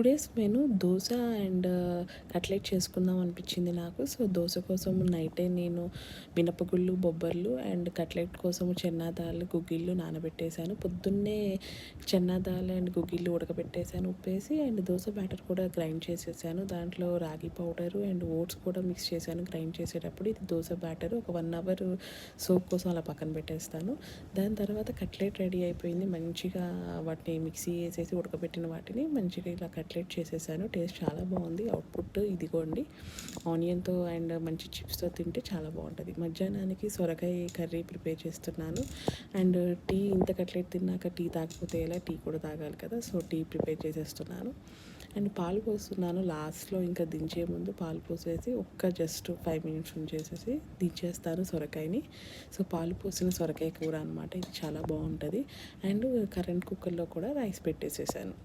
Days menu dosa and cutlet చేసుకుందాం అనిపించింది నాకు. సో, దోస కోసం నైటే నేను మినపగుళ్ళు, బొబ్బర్లు అండ్ కట్లెట్ కోసం చెన్నా దాల్, గుగ్గిళ్ళు నానబెట్టేశాను. పొద్దున్నే చెన్నా దాల్ అండ్ గుగ్గిళ్ళు ఉడకబెట్టేశాను ఉప్పేసి. అండ్ దోస బ్యాటర్ కూడా గ్రైండ్ చేసేసాను. దాంట్లో రాగి పౌడరు అండ్ ఓట్స్ కూడా మిక్స్ చేశాను గ్రైండ్ చేసేటప్పుడు. ఇది దోస బ్యాటర్ ఒక 1 అవర్ సోక్ కోసం అలా పక్కన పెట్టేస్తాను. దాని తర్వాత కట్లెట్ రెడీ అయిపోయింది. మంచిగా వాటిని మిక్సీ వేసేసి ఉడకబెట్టిన వాటిని మంచిగా ఇలా కట్లెట్ చేసేసాను. టేస్ట్ చాలా బాగుంది. అవుట్పుట్ ఇదిగోండి. ఆనియన్తో అండ్ మంచి చిప్స్తో తింటే చాలా బాగుంటుంది. మధ్యాహ్నానికి సొరకాయ కర్రీ ప్రిపేర్ చేస్తున్నాను. అండ్ టీ ఇంత కట్లెట్ తిన్నాక టీ తాగకపోతే ఎలా, టీ కూడా తాగాలి కదా. సో టీ ప్రిపేర్ చేసేస్తున్నాను. అండ్ పాలు పోస్తున్నాను లాస్ట్లో, ఇంకా దించే ముందు పాలు పోసేసి జస్ట్ 5 మినిట్స్ ఉంచేసేసి దించేస్తాను సొరకాయని. సో పాలు పోసిన సొరకాయ కూర అనమాట ఇది, చాలా బాగుంటుంది. అండ్ కరెంట్ కుక్కర్లో కూడా రైస్ పెట్టేసేసాను.